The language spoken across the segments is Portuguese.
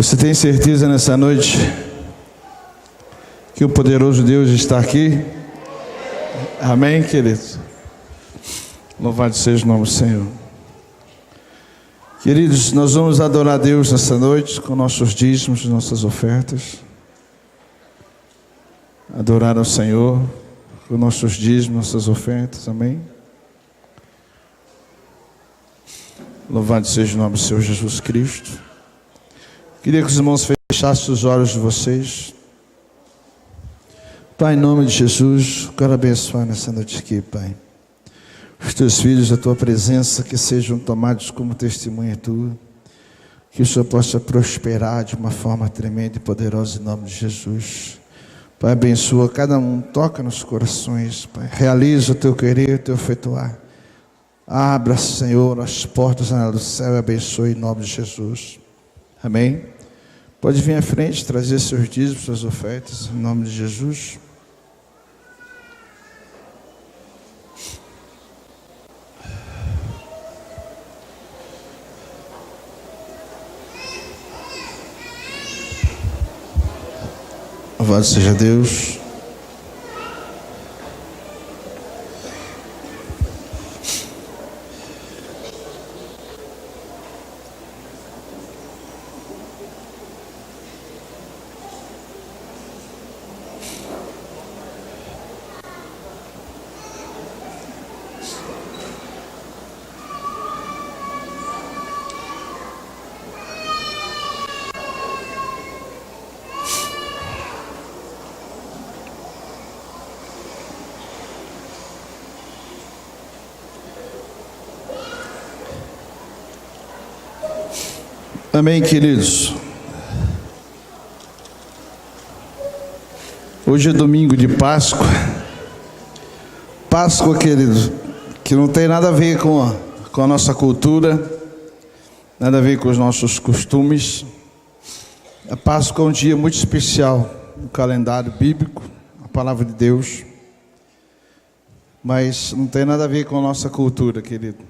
Você tem certeza nessa noite que o poderoso Deus está aqui? Amém, queridos? Louvado seja o nome do Senhor. Queridos, nós vamos adorar a Deus nessa noite com nossos dízimos, nossas ofertas. Adorar ao Senhor com nossos dízimos, nossas ofertas. Amém? Louvado seja o nome do Senhor Jesus Cristo. Queria que os irmãos fechassem os olhos de vocês. Pai, em nome de Jesus, quero abençoar nessa noite aqui, Pai. Os teus filhos, a tua presença, que sejam tomados como testemunha tua. Que o Senhor possa prosperar de uma forma tremenda e poderosa em nome de Jesus. Pai, abençoa cada um, toca nos corações, Pai. Realiza o teu querer, o teu efetuar. Abra, Senhor, as portas do céu e abençoe em nome de Jesus. Amém? Pode vir à frente, trazer seus dízimos, suas ofertas, em nome de Jesus. Louvado seja Deus. Amém, queridos. Hoje é domingo de Páscoa. Páscoa, queridos, que não tem nada a ver com a nossa cultura, nada a ver com os nossos costumes. A Páscoa é um dia muito especial no calendário bíblico, a palavra de Deus. Mas não tem nada a ver com a nossa cultura, querido.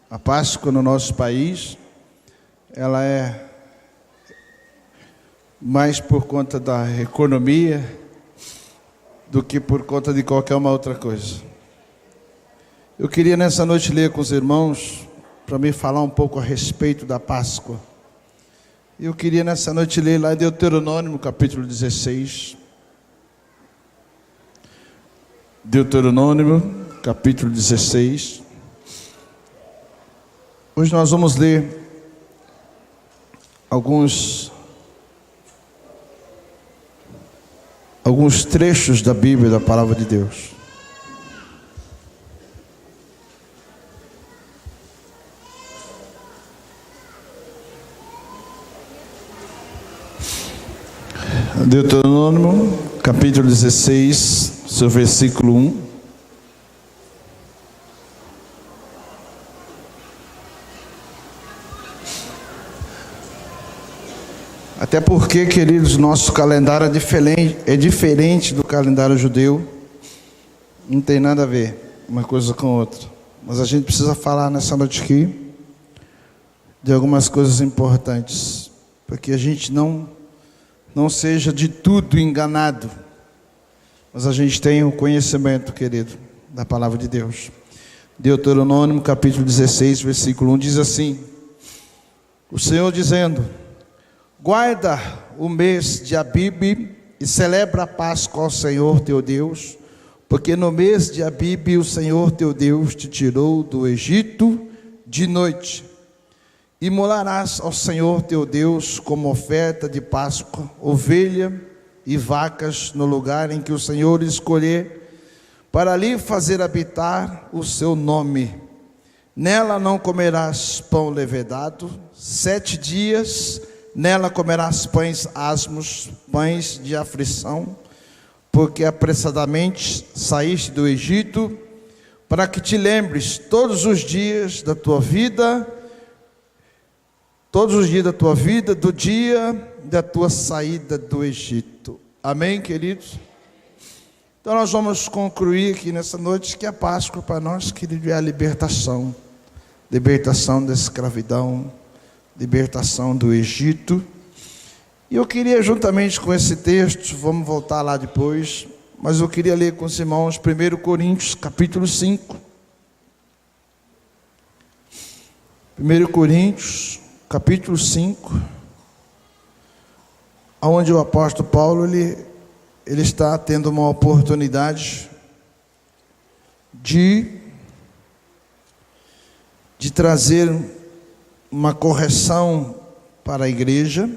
A Páscoa no nosso país, ela é mais por conta da economia do que por conta de qualquer uma outra coisa. Eu queria nessa noite ler com os irmãos para me falar um pouco a respeito da Páscoa. Eu queria nessa noite ler lá em Deuteronômio, capítulo 16. Deuteronômio, capítulo 16. Hoje nós vamos ler alguns trechos da Bíblia, da palavra de Deus. Deuteronômio, capítulo 16, seu versículo 1. Até porque, queridos, nosso calendário é diferente do calendário judeu. Não tem nada a ver uma coisa com outra. Mas a gente precisa falar nessa noite aqui de algumas coisas importantes, para que a gente não seja de tudo enganado, mas a gente tenha o conhecimento, querido, da palavra de Deus. Deuteronômio, capítulo 16, versículo 1, diz assim: o Senhor dizendo: guarda o mês de Abibe e celebra a Páscoa ao Senhor teu Deus, porque no mês de Abibe o Senhor teu Deus te tirou do Egito de noite. Imolarás ao Senhor teu Deus como oferta de Páscoa, ovelha e vacas no lugar em que o Senhor escolher, para ali fazer habitar o seu nome. Nela não comerás pão levedado, 7 dias nela comerás pães asmos, pães de aflição, porque apressadamente saíste do Egito, para que te lembres todos os dias da tua vida, do dia da tua saída do Egito. Amém, queridos? Então nós vamos concluir aqui nessa noite que a Páscoa para nós, querido, é a libertação da escravidão, libertação do Egito. E eu queria, juntamente com esse texto, vamos voltar lá depois, mas eu queria ler com os irmãos 1 Coríntios, capítulo 5. 1 Coríntios, capítulo 5, onde o apóstolo Paulo, ele está tendo uma oportunidade de trazer uma correção para a igreja,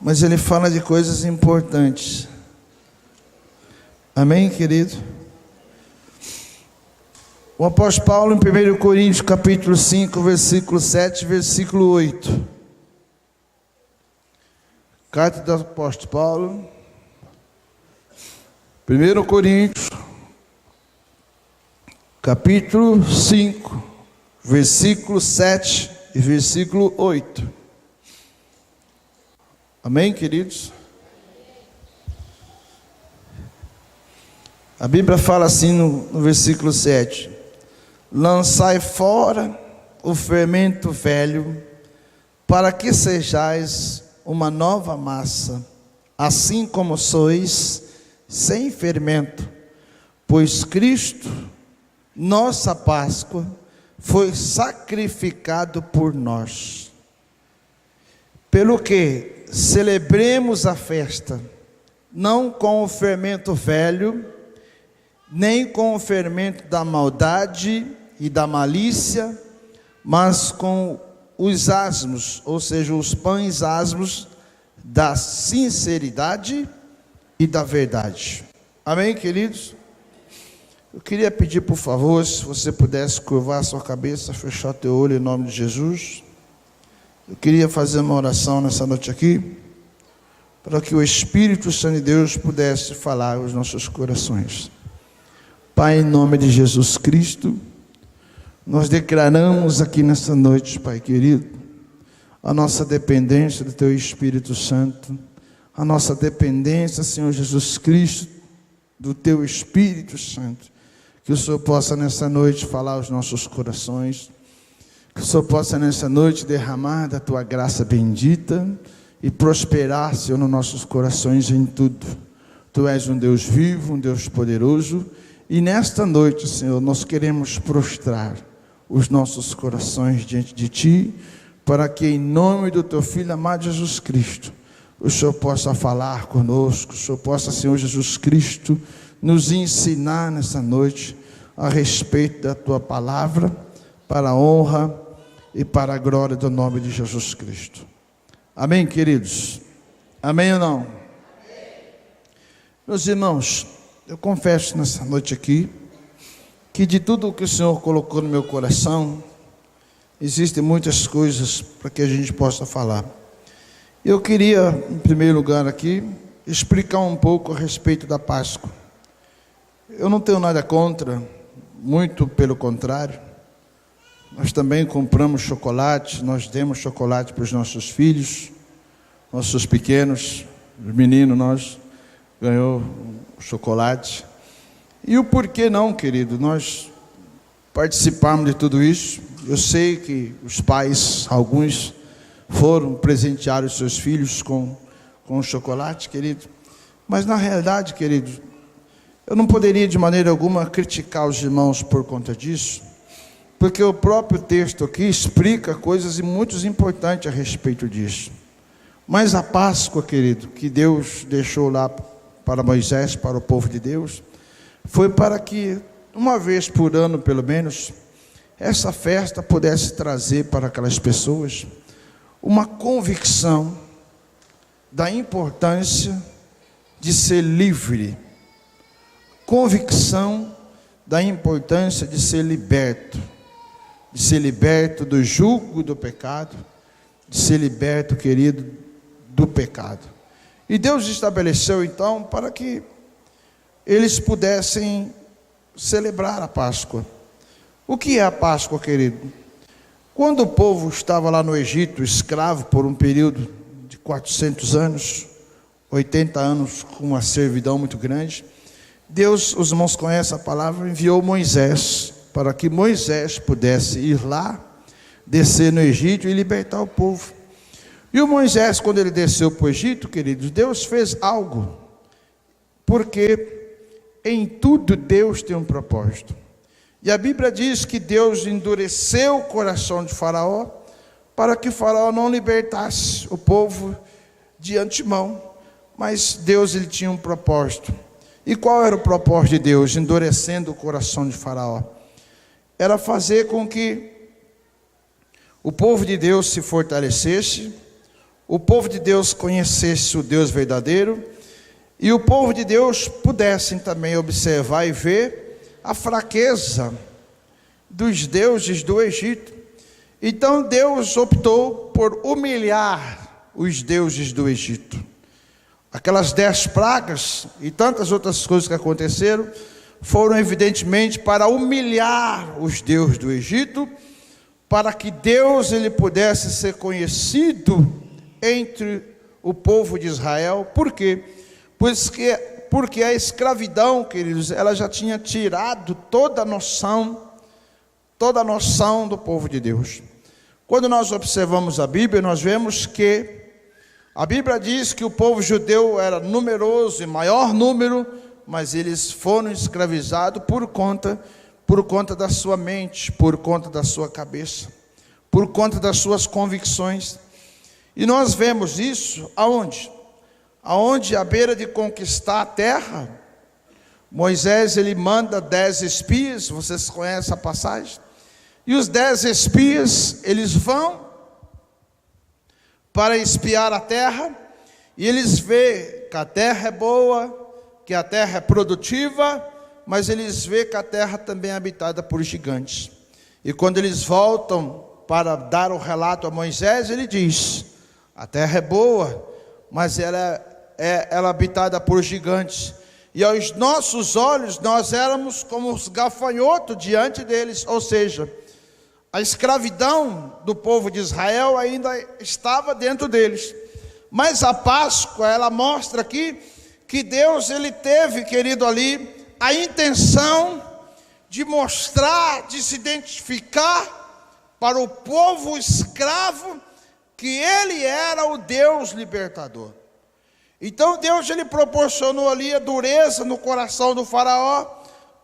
mas ele fala de coisas importantes. Amém, querido? O apóstolo Paulo, em 1 Coríntios, capítulo 5, versículo 7, versículo 8. Carta do apóstolo Paulo, 1 Coríntios, capítulo 5, versículo 7 e versículo 8. Amém, queridos? A Bíblia fala assim no versículo 7: lançai fora o fermento velho, para que sejais uma nova massa, assim como sois, sem fermento, pois Cristo, nossa Páscoa, foi sacrificado por nós. Pelo que celebremos a festa, não com o fermento velho, nem com o fermento da maldade e da malícia, mas com os asmos, ou seja, os pães asmos da sinceridade e da verdade. Amém, queridos? Eu queria pedir, por favor, se você pudesse curvar a sua cabeça, fechar o teu olho em nome de Jesus. Eu queria fazer uma oração nessa noite aqui, para que o Espírito Santo de Deus pudesse falar aos nossos corações. Pai, em nome de Jesus Cristo, nós declaramos aqui nessa noite, Pai querido, a nossa dependência do Teu Espírito Santo, a nossa dependência, Senhor Jesus Cristo, do Teu Espírito Santo, que o Senhor possa nessa noite falar aos nossos corações, que o Senhor possa nessa noite derramar da Tua graça bendita e prosperar, Senhor, nos nossos corações em tudo. Tu és um Deus vivo, um Deus poderoso, e nesta noite, Senhor, nós queremos prostrar os nossos corações diante de Ti, para que em nome do Teu Filho amado Jesus Cristo, o Senhor possa falar conosco, o Senhor possa, Senhor Jesus Cristo, nos ensinar nessa noite a respeito da Tua palavra, para a honra e para a glória do nome de Jesus Cristo. Amém, queridos? Amém ou não? Amém. Meus irmãos, eu confesso nessa noite aqui, que de tudo o que o Senhor colocou no meu coração, existem muitas coisas para que a gente possa falar. Eu queria, em primeiro lugar aqui, explicar um pouco a respeito da Páscoa. Eu não tenho nada contra, muito pelo contrário. Nós também compramos chocolate, nós demos chocolate para os nossos filhos, nossos pequenos, os meninos, nós ganhou chocolate. E o porquê não, querido? Nós participamos de tudo isso. Eu sei que os pais, alguns, foram presentear os seus filhos com chocolate, querido. Mas na realidade, querido, eu não poderia de maneira alguma criticar os irmãos por conta disso, porque o próprio texto aqui explica coisas muito importantes a respeito disso. Mas a Páscoa, querido, que Deus deixou lá para Moisés, para o povo de Deus, foi para que, uma vez por ano pelo menos, essa festa pudesse trazer para aquelas pessoas uma convicção da importância de ser livre, convicção da importância de ser liberto do jugo do pecado, de ser liberto, querido, do pecado. E Deus estabeleceu então para que eles pudessem celebrar a Páscoa. O que é a Páscoa, querido? Quando o povo estava lá no Egito, escravo por um período de 400 anos, 80 anos com uma servidão muito grande, Deus, os irmãos conhecem a palavra, enviou Moisés, para que Moisés pudesse ir lá, descer no Egito e libertar o povo. E o Moisés, quando ele desceu para o Egito, queridos, Deus fez algo, porque em tudo Deus tem um propósito. E a Bíblia diz que Deus endureceu o coração de Faraó, para que Faraó não libertasse o povo de antemão. Mas Deus, ele tinha um propósito. E qual era o propósito de Deus, endurecendo o coração de Faraó? Era fazer com que o povo de Deus se fortalecesse, o povo de Deus conhecesse o Deus verdadeiro, e o povo de Deus pudessem também observar e ver a fraqueza dos deuses do Egito. Então Deus optou por humilhar os deuses do Egito. Aquelas 10 pragas e tantas outras coisas que aconteceram foram evidentemente para humilhar os deuses do Egito, para que Deus ele pudesse ser conhecido entre o povo de Israel. Por quê? Porque a escravidão, queridos, ela já tinha tirado toda a noção do povo de Deus. Quando nós observamos a Bíblia, nós vemos que a Bíblia diz que o povo judeu era numeroso, em maior número, mas eles foram escravizados por conta da sua mente, por conta da sua cabeça, por conta das suas convicções. E nós vemos isso aonde? Aonde, à beira de conquistar a terra, Moisés ele manda 10 espias, vocês conhecem a passagem? E os 10 espias, eles vão para espiar a terra, e eles veem que a terra é boa, que a terra é produtiva, mas eles veem que a terra também é habitada por gigantes. E quando eles voltam para dar o relato a Moisés, ele diz: a terra é boa, mas ela é habitada por gigantes, e aos nossos olhos nós éramos como os gafanhotos diante deles. Ou seja, a escravidão do povo de Israel ainda estava dentro deles. Mas a Páscoa, ela mostra aqui que Deus, ele teve, querido, ali a intenção de mostrar, de se identificar para o povo escravo que ele era o Deus libertador. Então Deus, ele proporcionou ali a dureza no coração do faraó,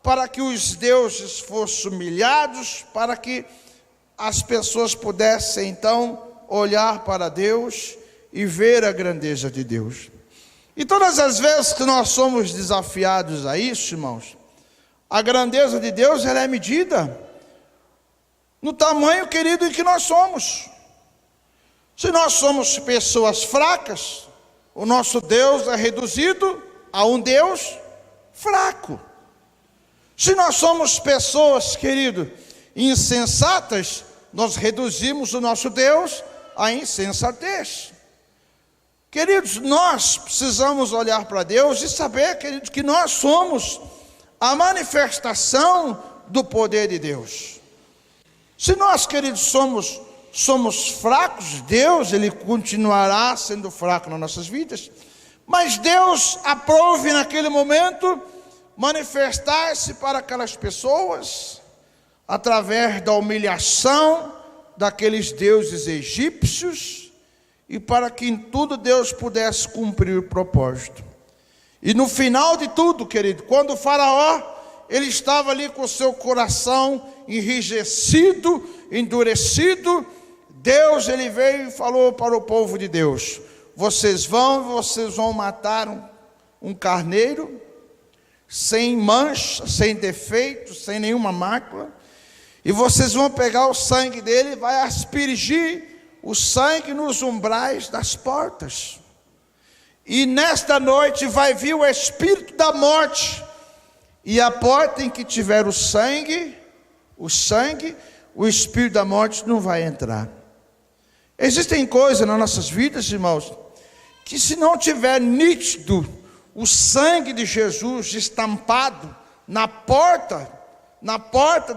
para que os deuses fossem humilhados, para que as pessoas pudessem então olhar para Deus e ver a grandeza de Deus. E todas as vezes que nós somos desafiados a isso, irmãos, a grandeza de Deus, ela é medida no tamanho, querido, em que nós somos. Se nós somos pessoas fracas, o nosso Deus é reduzido a um Deus fraco. Se nós somos pessoas, querido, insensatas, nós reduzimos o nosso Deus à insensatez. Queridos, nós precisamos olhar para Deus e saber, queridos, que nós somos a manifestação do poder de Deus. Se nós, queridos, somos fracos, Deus, ele continuará sendo fraco nas nossas vidas. Mas Deus aprove naquele momento manifestar-se para aquelas pessoas através da humilhação daqueles deuses egípcios, e para que em tudo Deus pudesse cumprir o propósito. E no final de tudo, querido, quando o faraó, ele estava ali com o seu coração enrijecido, endurecido, Deus, ele veio e falou para o povo de Deus: vocês vão matar um carneiro, sem mancha, sem defeito, sem nenhuma mácula, e vocês vão pegar o sangue dele e vai aspergir o sangue nos umbrais das portas. E nesta noite vai vir o espírito da morte, e a porta em que tiver o sangue, o espírito da morte não vai entrar. Existem coisas nas nossas vidas, irmãos, que se não tiver nítido o sangue de Jesus estampado na porta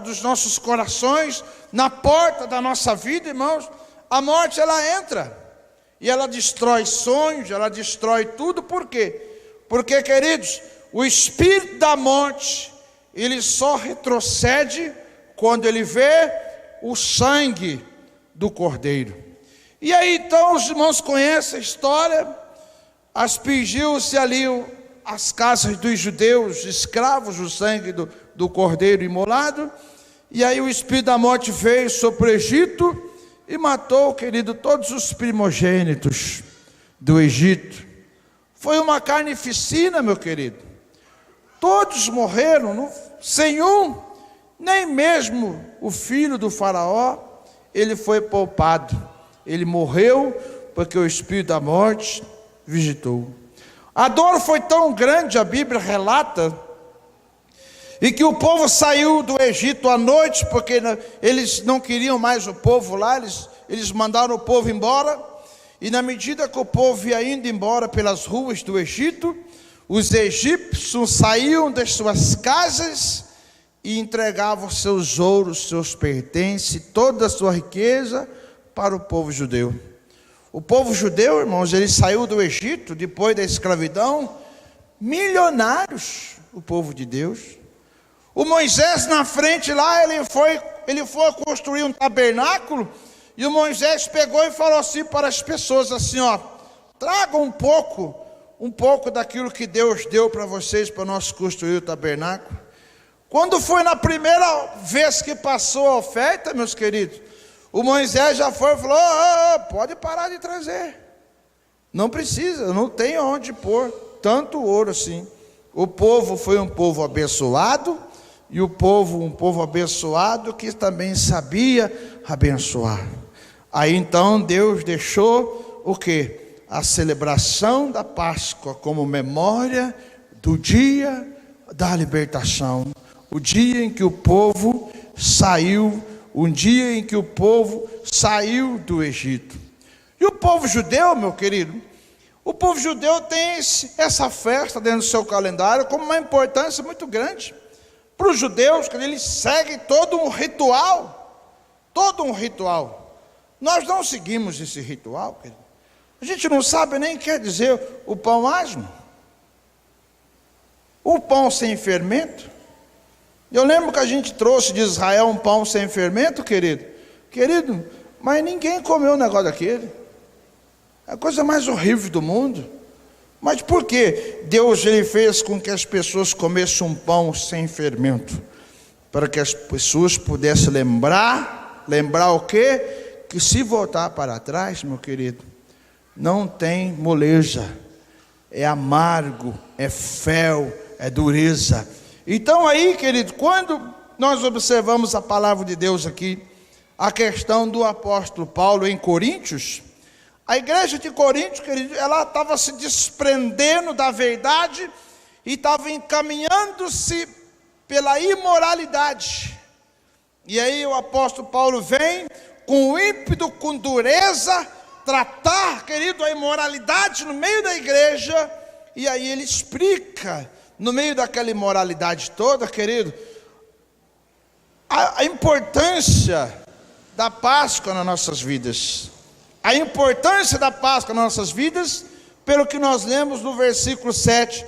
dos nossos corações, na porta da nossa vida, irmãos, a morte, ela entra, e ela destrói sonhos, ela destrói tudo. Por quê? Porque, queridos, o espírito da morte, ele só retrocede quando ele vê o sangue do Cordeiro. E aí então os irmãos conhecem a história, aspergiu-se ali as casas dos judeus, escravos, o sangue do cordeiro imolado, e aí o espírito da morte veio sobre o Egito e matou, querido, todos os primogênitos do Egito. Foi uma carnificina, meu querido. Todos morreram, sem um, nem mesmo o filho do faraó, ele foi poupado. Ele morreu porque o espírito da morte visitou. A dor foi tão grande, a Bíblia relata, e que o povo saiu do Egito à noite, porque eles não queriam mais o povo lá, eles mandaram o povo embora, e na medida que o povo ia indo embora pelas ruas do Egito, os egípcios saíam das suas casas e entregavam seus ouros, seus pertences, toda a sua riqueza para o povo judeu. O povo judeu, irmãos, ele saiu do Egito depois da escravidão, milionários, o povo de Deus. O Moisés na frente lá, ele foi construir um tabernáculo, e o Moisés pegou e falou assim para as pessoas assim, ó, traga um pouco daquilo que Deus deu para vocês, para nós construir o tabernáculo. Quando foi na primeira vez que passou a oferta, meus queridos, o Moisés já foi e falou, pode parar de trazer, não precisa, não tem onde pôr tanto ouro assim. O povo foi um povo abençoado, e um povo abençoado que também sabia abençoar. Aí então Deus deixou o quê? A celebração da Páscoa como memória do dia da libertação, o dia em que o povo saiu, um dia em que o povo saiu do Egito. E o povo judeu, meu querido, o povo judeu tem essa festa dentro do seu calendário como uma importância muito grande. Para os judeus, que eles seguem todo um ritual, Nós não seguimos esse ritual, querido. A gente não sabe nem o que quer dizer o pão asmo, o pão sem fermento. Eu lembro que a gente trouxe de Israel um pão sem fermento, querido, mas ninguém comeu um negócio daquele. É a coisa mais horrível do mundo. Mas por que Deus ele fez com que as pessoas comessem um pão sem fermento? Para que as pessoas pudessem lembrar o quê? Que se voltar para trás, meu querido, não tem moleja, é amargo, é fel, é dureza. Então aí, querido, quando nós observamos a palavra de Deus aqui, a questão do apóstolo Paulo em Coríntios, a igreja de Coríntios, querido, ela estava se desprendendo da verdade e estava encaminhando-se pela imoralidade. E aí o apóstolo Paulo vem com ímpeto, com dureza, tratar, querido, a imoralidade no meio da igreja, e aí ele explica, no meio daquela imoralidade toda, querido, a importância da Páscoa nas nossas vidas. A importância da Páscoa nas nossas vidas, pelo que nós lemos no versículo 7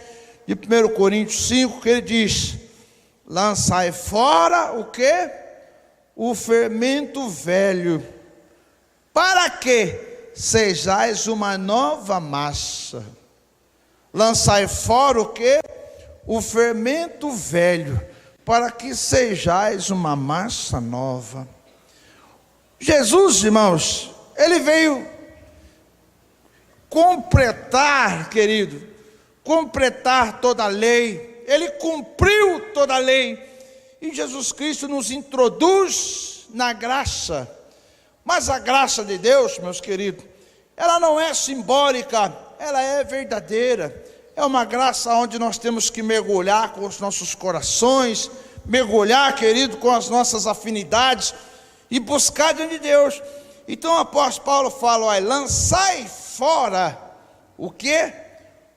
de 1 Coríntios 5, que ele diz, lançai fora o quê? O fermento velho, para que sejais uma nova massa. Lançai fora o quê? O fermento velho, para que sejais uma massa nova. Jesus, irmãos, ele veio completar, querido, completar toda a lei. Ele cumpriu toda a lei. E Jesus Cristo nos introduz na graça. Mas a graça de Deus, meus queridos, ela não é simbólica, ela é verdadeira. É uma graça onde nós temos que mergulhar com os nossos corações, mergulhar, querido, com as nossas afinidades e buscar diante de Deus. Então o apóstolo Paulo fala, olha, lançai fora o quê?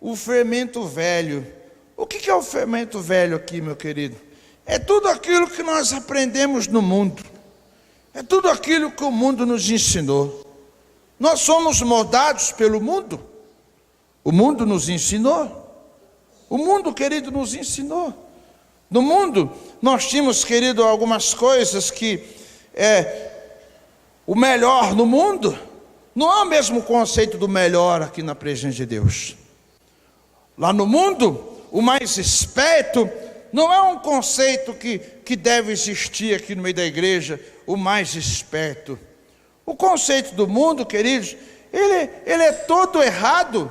O fermento velho. O que é o fermento velho aqui, meu querido? É tudo aquilo que nós aprendemos no mundo. É tudo aquilo que o mundo nos ensinou. Nós somos moldados pelo mundo. O mundo nos ensinou. O mundo, querido, nos ensinou. No mundo, nós tínhamos, querido, algumas coisas que o melhor no mundo Não é o mesmo conceito do melhor aqui na presença de Deus. Lá no mundo, o mais esperto não é um conceito que deve existir aqui no meio da igreja, o mais esperto. O conceito do mundo, queridos, ele é todo errado.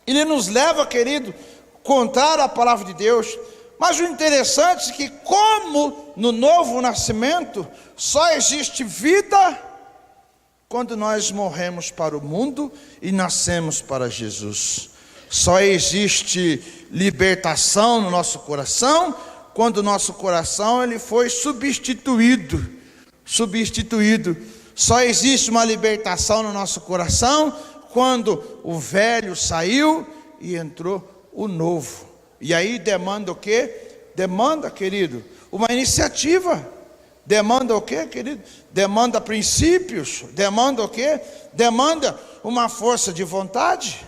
Ele nos leva, querido, contrário à palavra de Deus. Mas o interessante é que, como no novo nascimento, só existe vida quando nós morremos para o mundo e nascemos para Jesus. Só existe libertação no nosso coração quando o nosso coração ele foi substituído. Só existe uma libertação no nosso coração quando o velho saiu e entrou o novo. E aí demanda o quê? Demanda, querido, uma iniciativa. Demanda o quê, querido? Demanda princípios. Demanda o quê? Demanda uma força de vontade.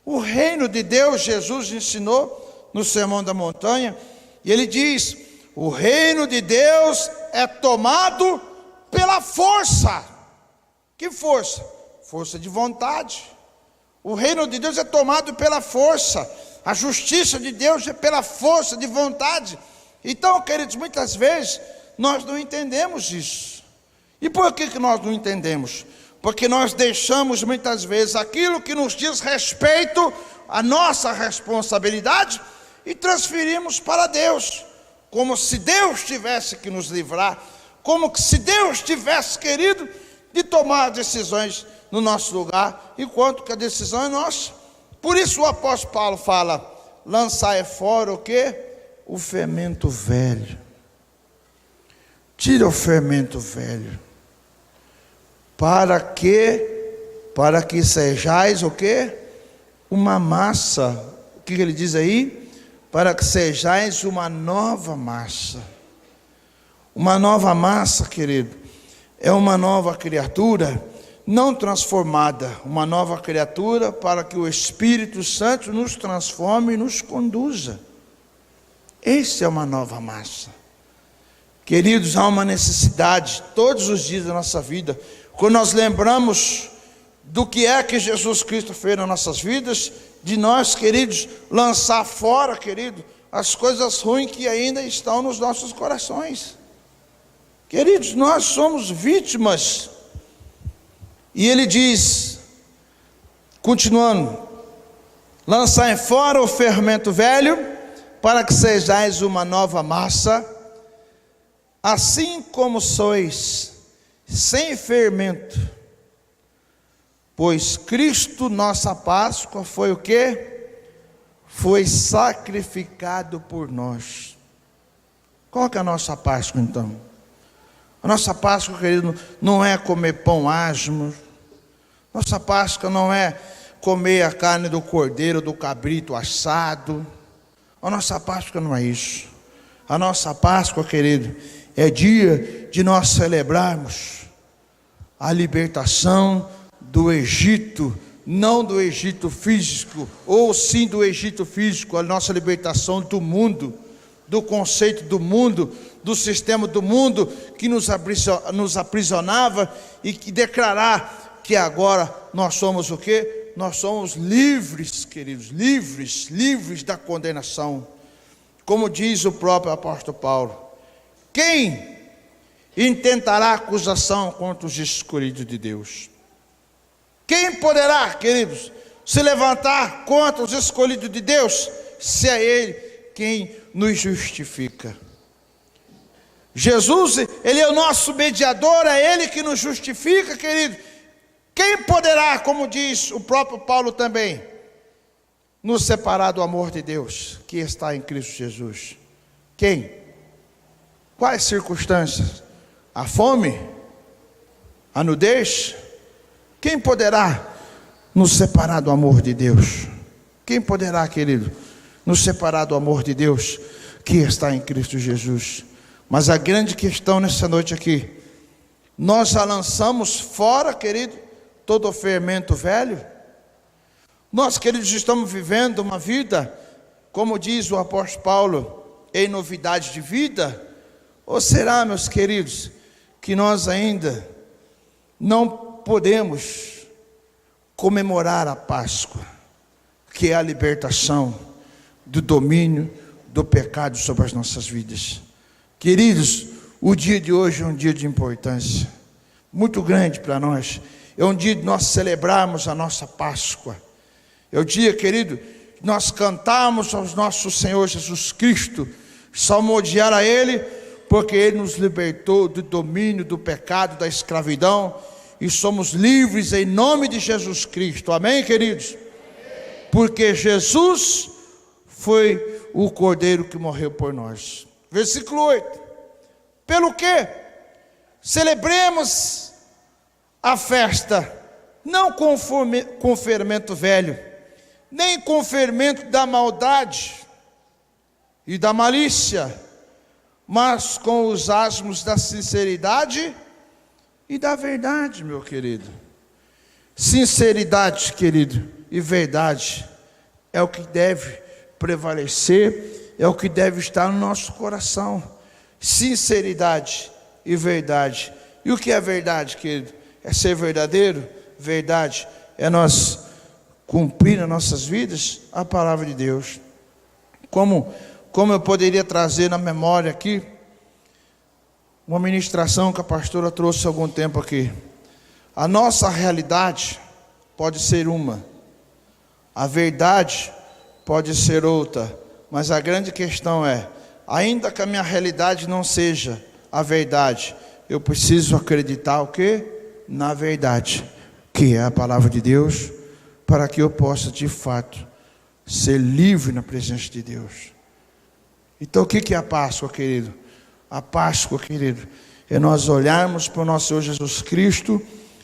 O reino de Deus, Jesus ensinou no Sermão da Montanha, e ele diz: o reino de Deus é tomado pela força. Que força? Força de vontade. O reino de Deus é tomado pela força. A justiça de Deus é pela força de vontade. Então, queridos, muitas vezes nós não entendemos isso. E por que nós não entendemos? Porque nós deixamos muitas vezes aquilo que nos diz respeito à nossa responsabilidade e transferimos para Deus, como se Deus tivesse que nos livrar, como se Deus tivesse querido de tomar decisões no nosso lugar, enquanto que a decisão é nossa. Por isso o apóstolo Paulo fala: lançai fora o quê? O fermento velho. Tira o fermento velho. Para que sejais o quê? Uma massa. O que ele diz aí? Para que sejais uma nova massa. Uma nova massa, querido, é uma nova criatura, não transformada, uma nova criatura para que o Espírito Santo nos transforme e nos conduza. Essa é uma nova massa. Queridos, há uma necessidade todos os dias da nossa vida, quando nós lembramos do que é que Jesus Cristo fez nas nossas vidas, de nós, queridos, lançar fora, querido, as coisas ruins que ainda estão nos nossos corações. Queridos, nós somos vítimas. E ele diz, continuando: lançai fora o fermento velho, para que sejais uma nova massa, assim como sois, sem fermento. Pois Cristo, nossa Páscoa, foi o quê? Foi sacrificado por nós. Qual que é a nossa Páscoa então? A nossa Páscoa, querido, não é comer pão asmo. Nossa Páscoa não é comer a carne do cordeiro, do cabrito assado. A nossa Páscoa não é isso. A nossa Páscoa, querido, é dia de nós celebrarmos a libertação do Egito, não do Egito físico, ou sim do Egito físico, a nossa libertação do mundo, do conceito do mundo, do sistema do mundo que nos aprisionava, e que declarar que agora nós somos o quê? Nós somos livres, queridos, livres da condenação. Como diz o próprio apóstolo Paulo: quem intentará acusação contra os escolhidos de Deus? Quem poderá, queridos, se levantar contra os escolhidos de Deus, se é Ele quem nos justifica? Jesus, Ele é o nosso mediador, é Ele que nos justifica, querido. Quem poderá, como diz o próprio Paulo também, nos separar do amor de Deus que está em Cristo Jesus? Quem? Quais circunstâncias? A fome? A nudez? Quem poderá nos separar do amor de Deus? Quem poderá, querido, nos separar do amor de Deus que está em Cristo Jesus? Mas a grande questão nessa noite aqui, nós já lançamos fora, querido, todo o fermento velho? Nós, queridos, estamos vivendo uma vida, como diz o apóstolo Paulo, em novidade de vida? Ou será, meus queridos, que nós ainda não podemos comemorar a Páscoa, que é a libertação do domínio do pecado sobre as nossas vidas. Queridos, o dia de hoje é um dia de importância muito grande para nós. É um dia de nós celebrarmos a nossa Páscoa. É o dia, querido, de nós cantarmos ao nosso Senhor Jesus Cristo, salmodiar a Ele, porque Ele nos libertou do domínio do pecado, da escravidão, e somos livres em nome de Jesus Cristo. Amém, queridos? Porque Jesus foi o Cordeiro que morreu por nós. Versículo 8. Pelo que celebremos a festa, não com fermento velho, nem com fermento da maldade e da malícia, mas com os asmos da sinceridade e da verdade, meu querido. Sinceridade, querido, e verdade é o que deve prevalecer, é o que deve estar no nosso coração. Sinceridade e verdade. E o que é verdade, querido? É ser verdadeiro. Verdade é nós cumprir nas nossas vidas a palavra de Deus. Como eu poderia trazer na memória aqui uma ministração que a pastora trouxe há algum tempo aqui. A nossa realidade pode ser uma, a verdade pode ser outra, mas a grande questão é, ainda que a minha realidade não seja a verdade, eu preciso acreditar o quê? Na verdade, que é a palavra de Deus, para que eu possa de fato ser livre na presença de Deus. Então o que é a Páscoa, querido? A Páscoa, querido, é nós olharmos para o nosso Senhor Jesus Cristo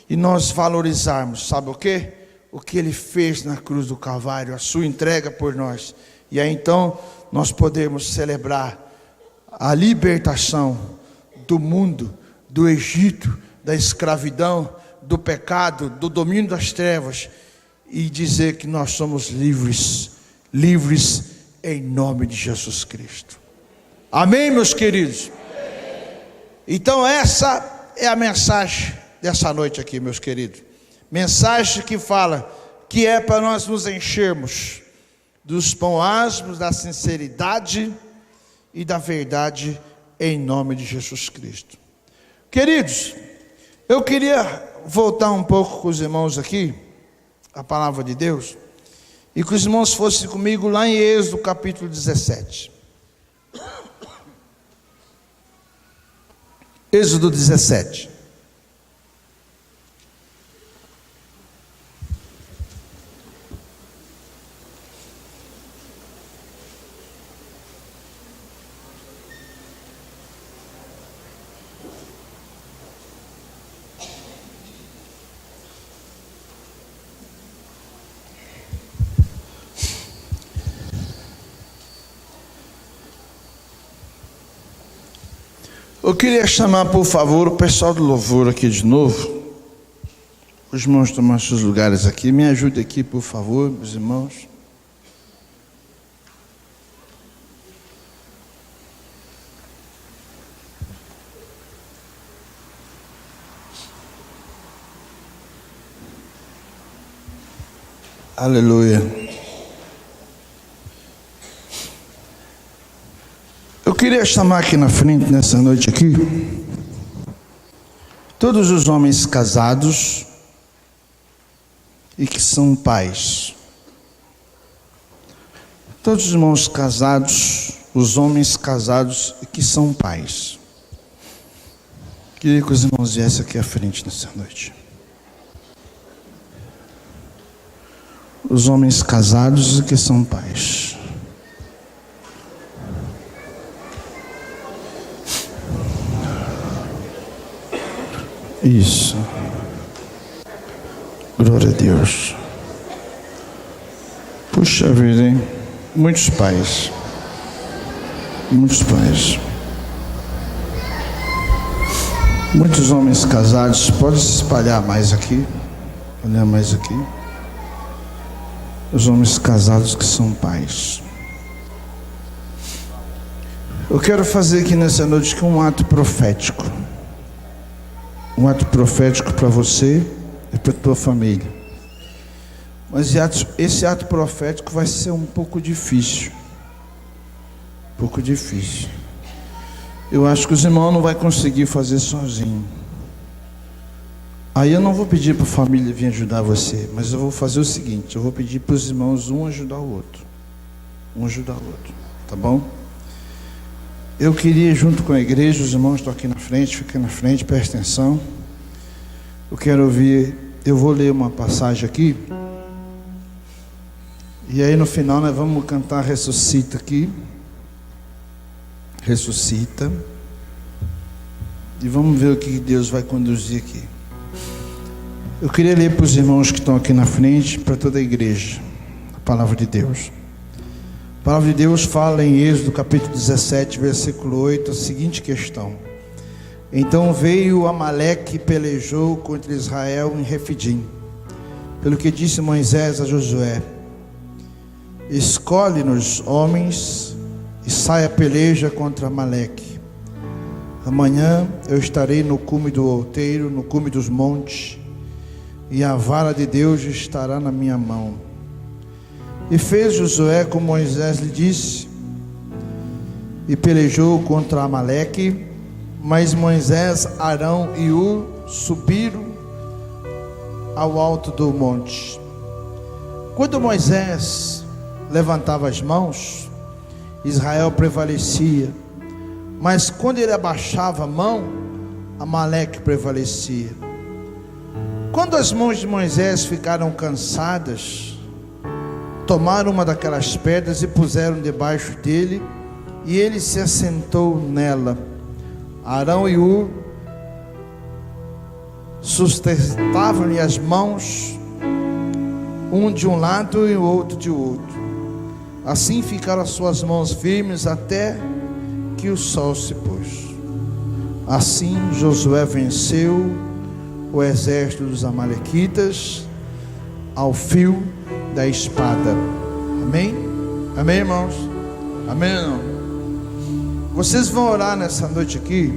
e nós valorizarmos, sabe o quê? O que Ele fez na cruz do Calvário, a sua entrega por nós. E aí então nós podemos celebrar a libertação do mundo, do Egito, da escravidão, do pecado, do domínio das trevas, e dizer que nós somos livres, livres em nome de Jesus Cristo. Amém, meus queridos? Então essa é a mensagem dessa noite aqui, meus queridos. Mensagem que fala que é para nós nos enchermos dos pão asmos, da sinceridade e da verdade em nome de Jesus Cristo. Queridos, eu queria voltar um pouco com os irmãos aqui, a palavra de Deus, e que os irmãos fossem comigo lá em Êxodo capítulo 17. Êxodo 17. Eu queria chamar, por favor, o pessoal do louvor aqui de novo. Os irmãos tomam seus lugares aqui. Me ajude aqui, por favor, meus irmãos. Aleluia. Eu queria chamar aqui na frente, nessa noite aqui, todos os homens casados e que são pais. Todos os irmãos casados, os homens casados e que são pais. Queria que os irmãos viessem aqui à frente nessa noite. Os homens casados e que são pais. Isso. Glória a Deus. Puxa vida, hein? Muitos pais. Muitos pais. Muitos homens casados. Pode se espalhar mais aqui. Olhar mais aqui. Os homens casados que são pais. Eu quero fazer aqui nessa noite um ato profético. Um ato profético para você e para a tua família. Mas esse ato profético vai ser um pouco difícil. Um pouco difícil. Eu acho que os irmãos não vão conseguir fazer sozinho. Aí eu não vou pedir para a família vir ajudar você, mas eu vou fazer o seguinte: eu vou pedir para os irmãos um ajudar o outro. Um ajudar o outro, tá bom? Eu queria, junto com a igreja, os irmãos estão aqui na frente, fiquem na frente, presta atenção. Eu quero ouvir, eu vou ler uma passagem aqui. E aí no final nós vamos cantar Ressuscita aqui. Ressuscita. E vamos ver o que Deus vai conduzir aqui. Eu queria ler para os irmãos que estão aqui na frente, para toda a igreja, a palavra de Deus. A palavra de Deus fala em Êxodo capítulo 17, versículo 8, a seguinte questão: Então veio Amaleque e pelejou contra Israel em Refidim. Pelo que disse Moisés a Josué: Escolhe-nos homens e saia a peleja contra Amaleque. Amanhã eu estarei no cume do outeiro, no cume dos montes, e a vara de Deus estará na minha mão. E fez Josué como Moisés lhe disse, e pelejou contra Amaleque. Mas Moisés, Arão e Ur subiram ao alto do monte. Quando Moisés levantava as mãos, Israel prevalecia, mas quando ele abaixava a mão, Amaleque prevalecia. Quando as mãos de Moisés ficaram cansadas, tomaram uma daquelas pedras e puseram debaixo dele, e ele se assentou nela. Arão e Ur sustentavam-lhe as mãos, um de um lado e o outro de outro. Assim ficaram as suas mãos firmes até que o sol se pôs. Assim Josué venceu o exército dos amalequitas ao fio da espada. Amém? Amém, irmãos? Amém ou não? Vocês vão orar nessa noite aqui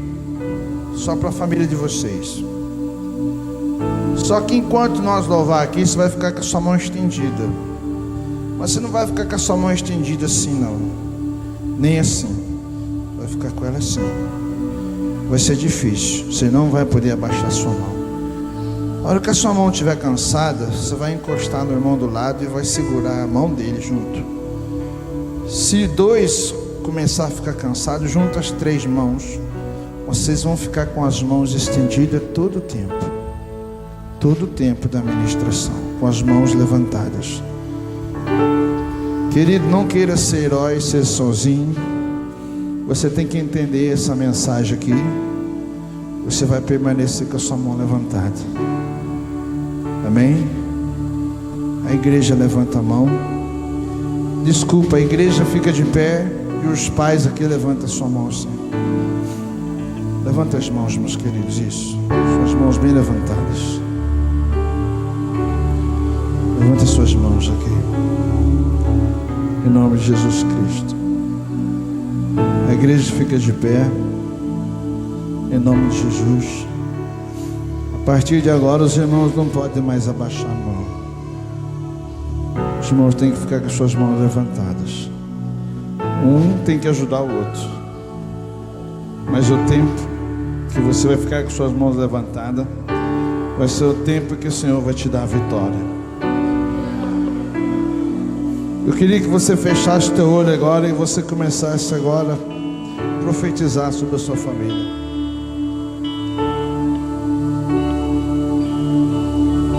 só para a família de vocês. Só que enquanto nós louvar aqui, você vai ficar com a sua mão estendida. Mas você não vai ficar com a sua mão estendida assim, não. Nem assim. Vai ficar com ela assim. Vai ser difícil. Você não vai poder abaixar a sua mão. A hora que a sua mão estiver cansada, você vai encostar no irmão do lado e vai segurar a mão dele junto. Se dois começar a ficar cansado, junta as 3 mãos. Vocês vão ficar com as mãos estendidas todo o tempo. Todo o tempo da ministração, com as mãos levantadas. Querido, não queira ser herói, ser sozinho. Você tem que entender essa mensagem aqui. Você vai permanecer com a sua mão levantada. Amém? A igreja levanta a mão. Desculpa, a igreja fica de pé e os pais aqui levantam a sua mão assim. Levanta as mãos, meus queridos, isso. Suas mãos bem levantadas. Levanta suas mãos aqui. Em nome de Jesus Cristo. A igreja fica de pé. Em nome de Jesus. A partir de agora os irmãos não podem mais abaixar a mão. Os irmãos têm que ficar com as suas mãos levantadas. Um tem que ajudar o outro. Mas o tempo que você vai ficar com suas mãos levantadas vai ser o tempo que o Senhor vai te dar a vitória. Eu queria que você fechasse o teu olho agora e você começasse agora a profetizar sobre a sua família.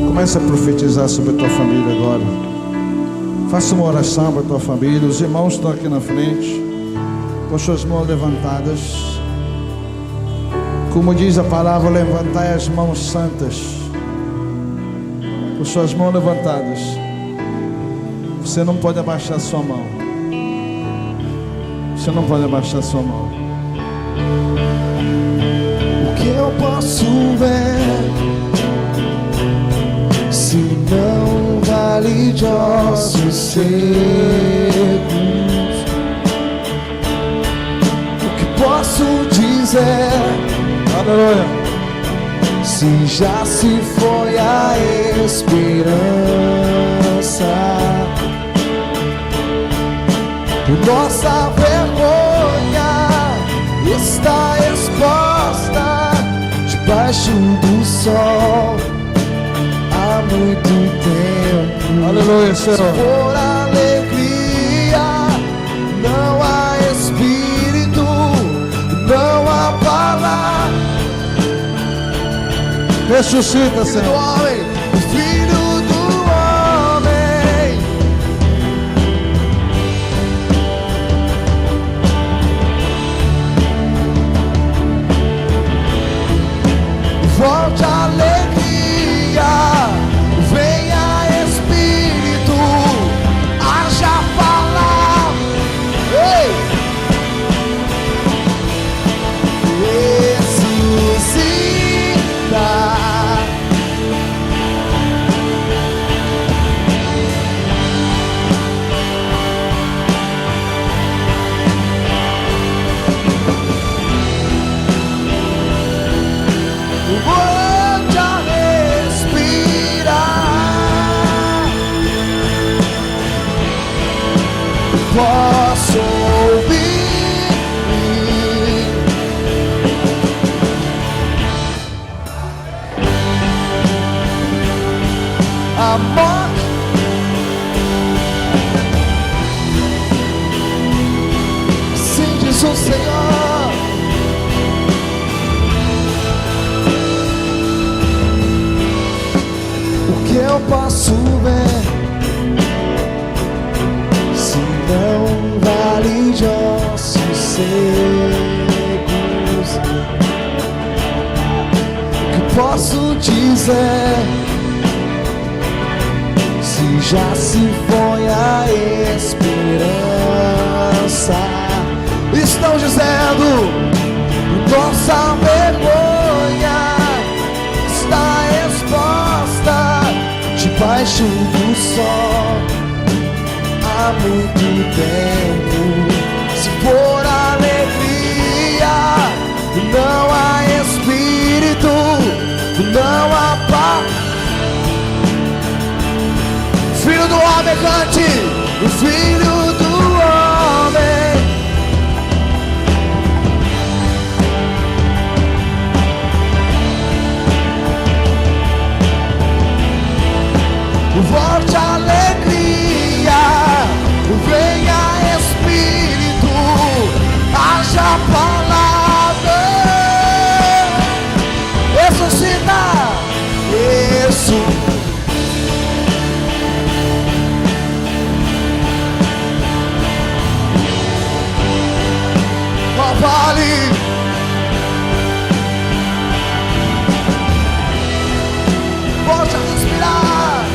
Comece a profetizar sobre a tua família agora. Faça uma oração para a tua família. Os irmãos estão aqui na frente, com suas mãos levantadas. Como diz a palavra, levantai as mãos santas. Com suas mãos levantadas. Você não pode abaixar sua mão. Você não pode abaixar sua mão. O que eu posso ver, se não vale de ossos secos? O que posso dizer, Aleluia. se já se foi a esperança. Nossa vergonha está exposta debaixo do sol há muito tempo. Aleluia, Senhor. Por alegria não há espírito, não há palavra. Ressuscita, Do Senhor. homem, o filho do homem. Volte a alegria, venha Espírito, haja palavra. Ei! Ressuscita. Volte a respirar. Posso ouvir a morte. Sim, diz o Senhor. O que eu posso ver se não vale de ossos secos? Que posso dizer se já se foi a esperança? Estão dizendo nossa vergonha está exposta debaixo do sol há muito tempo. Se for alegria, não há espírito, não há paz. Filho do homem, cante, o filho do homem. Volte a alegria, venha Espírito, haja palavra. Ressuscita, isso. Ó vale, volte a respirar.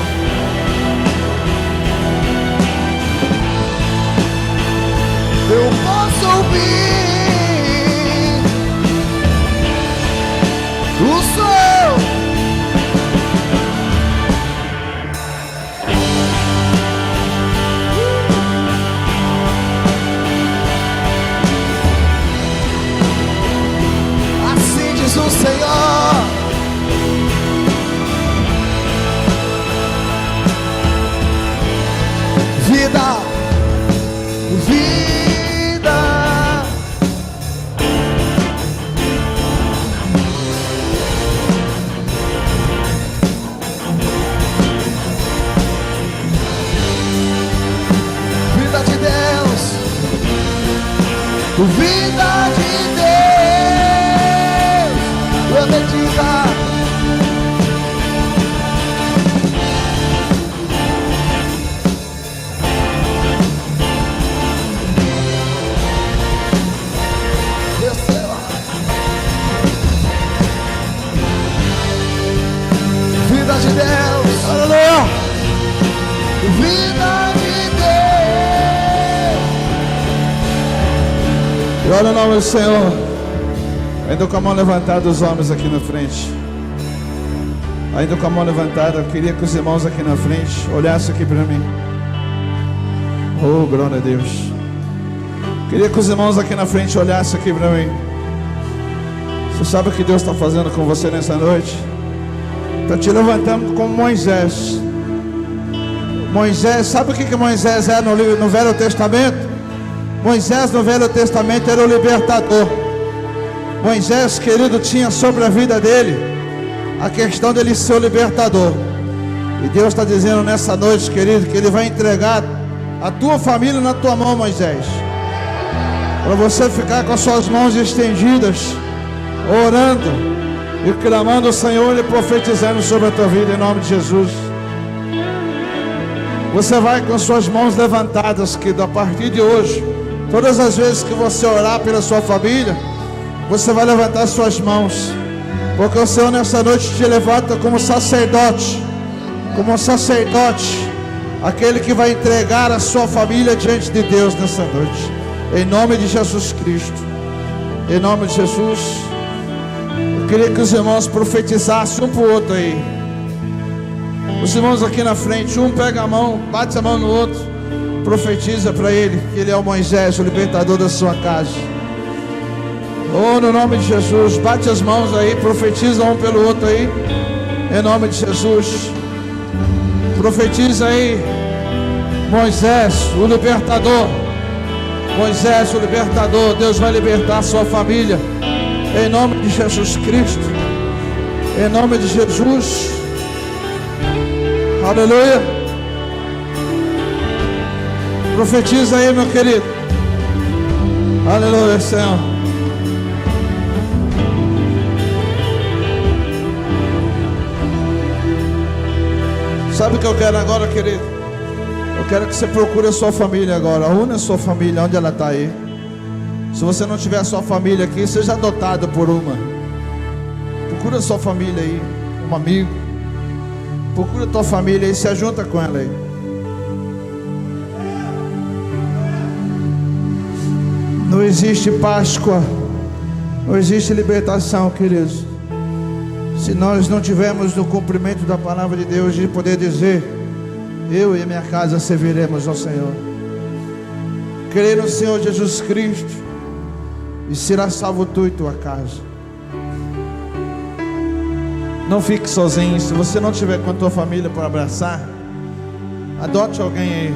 Eu posso ouvir o som. Assim diz o Senhor. Vida, vida. Vida de Deus, vida de Deus, profetiza. Vida de Deus, aleluia. Vida de Deus. Glória ao nome do Senhor. Ainda com a mão levantada, os homens aqui na frente. Ainda com a mão levantada, eu queria que os irmãos aqui na frente olhassem aqui para mim. Oh, glória a Deus. Queria que os irmãos aqui na frente olhassem aqui para mim. Você sabe o que Deus está fazendo com você nessa noite? Está te levantando como Moisés. Moisés, sabe o que Moisés é no Velho Testamento? Moisés no Velho Testamento era o libertador. Moisés, querido, tinha sobre a vida dele a questão dele ser o libertador. E Deus está dizendo nessa noite, querido, que Ele vai entregar a tua família na tua mão, Moisés, para você ficar com as suas mãos estendidas, orando e clamando ao Senhor e profetizando sobre a tua vida em nome de Jesus. Você vai com suas mãos levantadas, querido, a partir de hoje. Todas as vezes que você orar pela sua família, você vai levantar suas mãos, porque o Senhor nessa noite te levanta como sacerdote, aquele que vai entregar a sua família diante de Deus nessa noite, em nome de Jesus Cristo. Em nome de Jesus, eu queria que os irmãos profetizassem um para o outro aí. Os irmãos aqui na frente, um pega a mão, bate a mão no outro, profetiza para ele que ele é o Moisés, o libertador da sua casa. Oh, no nome de Jesus, bate as mãos aí, profetiza um pelo outro aí, em nome de Jesus. Profetiza aí, Moisés, o libertador. Moisés, o libertador. Deus vai libertar a sua família, em nome de Jesus Cristo, em nome de Jesus. Aleluia. Profetiza aí, meu querido. Aleluia, Senhor. Sabe o que eu quero agora, querido? Eu quero que você procure a sua família agora. Une a sua família, onde ela está aí. Se você não tiver a sua família aqui, seja adotado por uma. Procura a sua família aí, um amigo. Procura a tua família e se junta com ela aí. Não existe Páscoa, não existe libertação, queridos, se nós não tivermos no cumprimento da palavra de Deus, de poder dizer: eu e a minha casa serviremos ao Senhor. Crer no Senhor Jesus Cristo, e será salvo tu e tua casa. Não fique sozinho. Se você não tiver com a tua família para abraçar, adote alguém aí.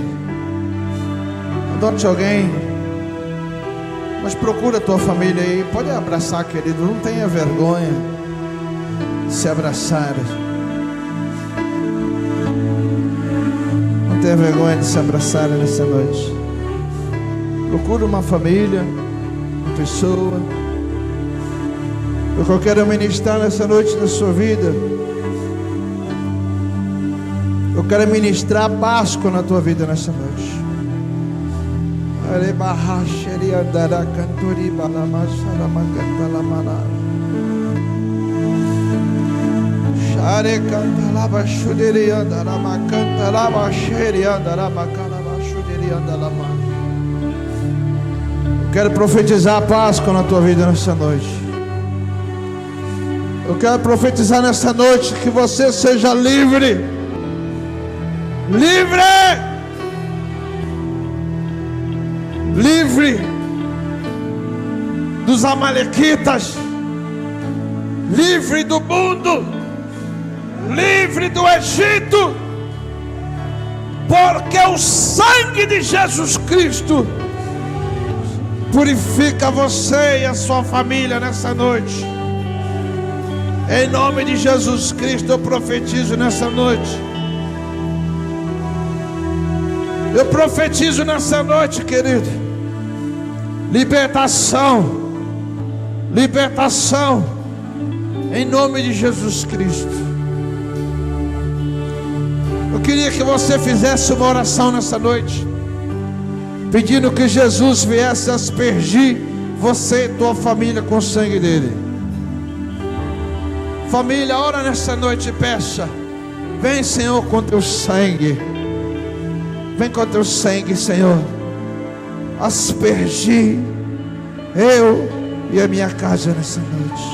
Adote alguém. Mas procura a tua família aí. Pode abraçar, querido. Não tenha vergonha de se abraçar. Não tenha vergonha de se abraçar nessa noite. Procura uma família, uma pessoa. O que eu quero ministrar nessa noite na sua vida, eu quero ministrar a Páscoa na tua vida nessa noite. Eu quero profetizar a Páscoa na tua vida nessa noite. Eu quero profetizar nessa noite que você seja livre. Livre! Livre dos amalequitas. Livre do mundo. Livre do Egito. Porque o sangue de Jesus Cristo purifica você e a sua família nessa noite. Em nome de Jesus Cristo eu profetizo nessa noite. Eu profetizo nessa noite, querido, libertação. Libertação. Em nome de Jesus Cristo. Eu queria que você fizesse uma oração nessa noite, pedindo que Jesus viesse aspergir você e tua família com o sangue dele. Família, ora nessa noite e peça: vem, Senhor, com teu sangue. Vem com teu sangue, Senhor, aspergir eu e a minha casa nessa noite.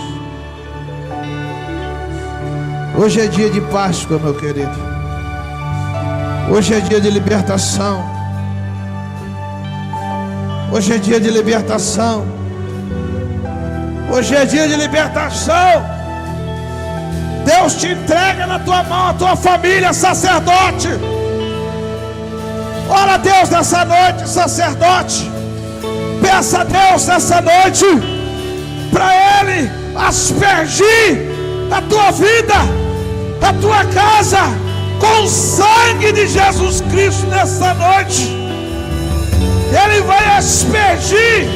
Hoje é dia de Páscoa, meu querido. Hoje é dia de libertação. Hoje é dia de libertação. Hoje é dia de libertação. Deus te entrega na tua mão a tua família, sacerdote. Ora a Deus nessa noite, sacerdote. Peça a Deus nessa noite para Ele aspergir a tua vida, a tua casa, com o sangue de Jesus Cristo nessa noite. Ele vai aspergir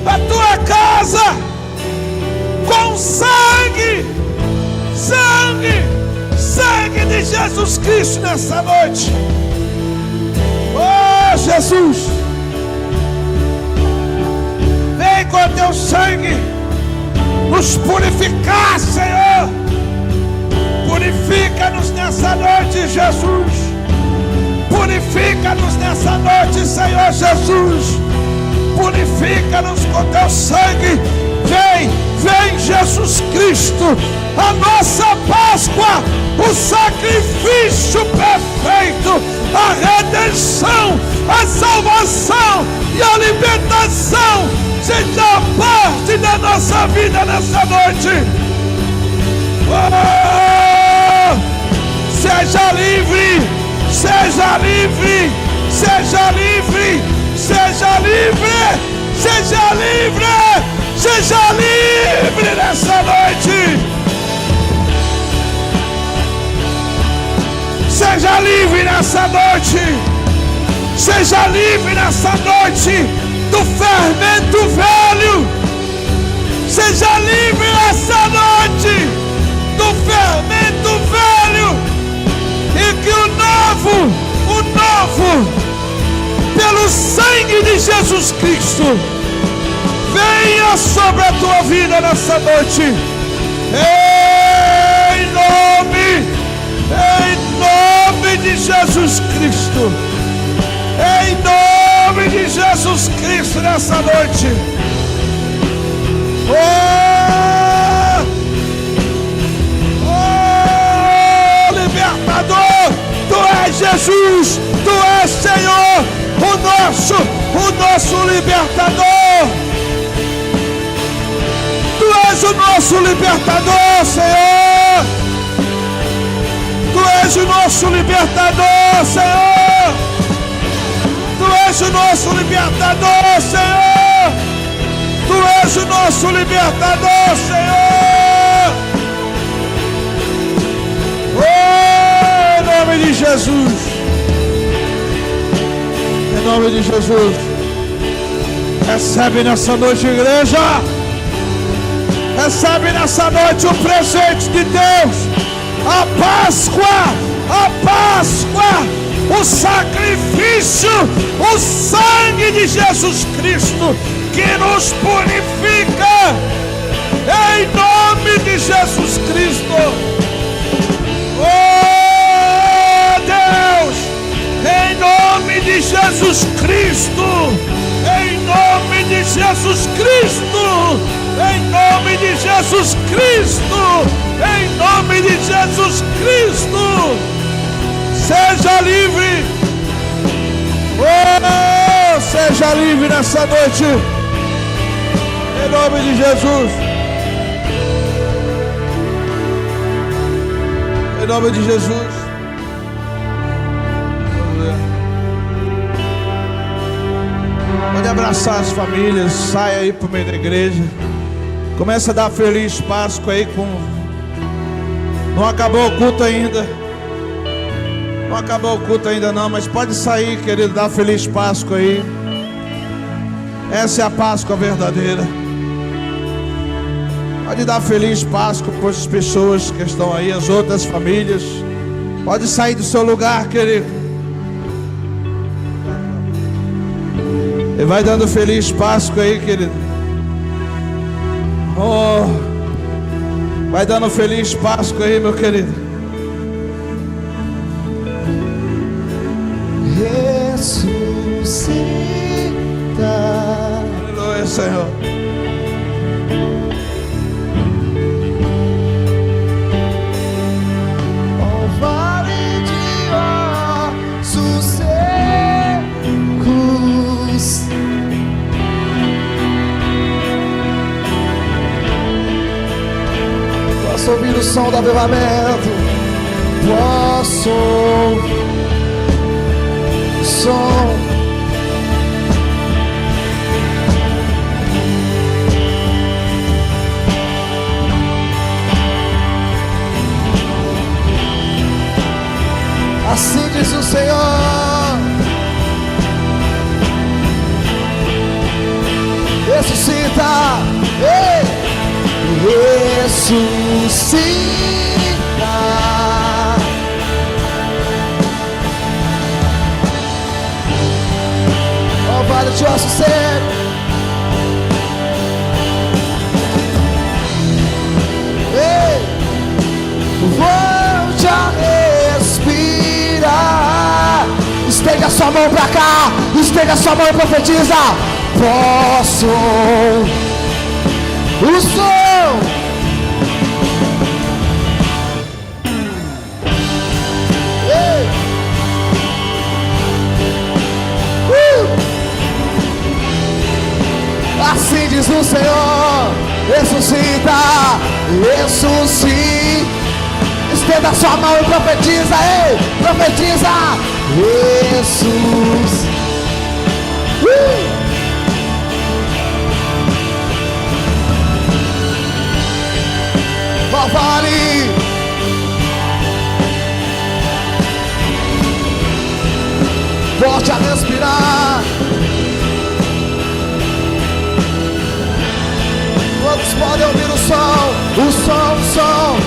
a tua casa com sangue, sangue, sangue de Jesus Cristo nessa noite. Oh Jesus, vem com teu sangue nos purificar, Senhor. Purifica-nos nessa noite, Jesus. Purifica-nos nessa noite, Senhor Jesus. Purifica-nos com teu sangue. Vem, vem Jesus Cristo, a nossa Páscoa, o sacrifício perfeito, a redenção, a salvação e a libertação seja parte da nossa vida nessa noite. Oh, seja livre, seja livre, seja livre, seja livre, seja livre, seja livre nessa noite. Seja livre nessa noite. Seja livre nessa noite do fermento velho. Seja livre nessa noite do fermento velho, e que o novo, pelo sangue de Jesus Cristo, venha sobre a tua vida nessa noite. Em nome de Jesus Cristo. Em nome de Jesus Cristo nessa noite. Oh, libertador, tu és Jesus, tu és Senhor, o nosso libertador. Tu és o nosso libertador, Senhor. Tu és o nosso libertador, Senhor. Tu és o nosso libertador, Senhor. Tu és o nosso libertador, Senhor. Oh, em nome de Jesus. Em nome de Jesus. Recebe nessa noite, igreja. Recebe nessa noite o presente de Deus. A Páscoa, o sacrifício, o sangue de Jesus Cristo que nos purifica, em nome de Jesus Cristo. Oh Deus, em nome de Jesus Cristo, em nome de Jesus Cristo, em nome de Jesus Cristo, em nome de Jesus Cristo, seja livre. Oh, seja livre nessa noite, em nome de Jesus, em nome de Jesus. Pode abraçar as famílias, sai aí pro meio da igreja. Começa a dar feliz Páscoa aí com... Não acabou o culto ainda. Não acabou o culto ainda não, mas pode sair, querido, dar feliz Páscoa aí. Essa é a Páscoa verdadeira. Pode dar feliz Páscoa para as pessoas que estão aí, as outras famílias. Pode sair do seu lugar, querido. E vai dando feliz Páscoa aí, querido. Oh, vai dando feliz Páscoa aí, meu querido. Ressuscita. Aleluia, Senhor. Ó vale de ossos secos, posso ouvir o som do avivamento. Posso ouvir o som. Assim diz o Senhor: ressuscita, ei, ressuscita. Ó vale de ossos secos, ei, volte a respirar. Estenda sua mão pra cá, estenda sua mão e profetiza. Posso o som. Ei. Assim diz o Senhor: ressuscita, ressuscita. Estenda sua mão e profetiza, ei, profetiza. Jesus. Vale. Volte a respirar. Todos podem ouvir o som, o som, o som.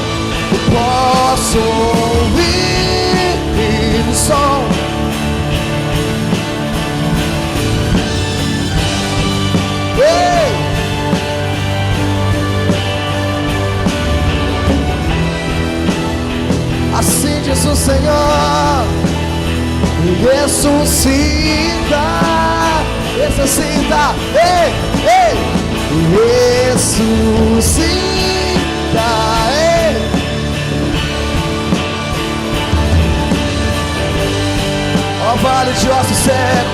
Posso ouvir o som. Ei! Assim diz o Senhor: ressuscita, ressuscita, ei, ei, ressuscita, ei. Ó vale de ossos secos,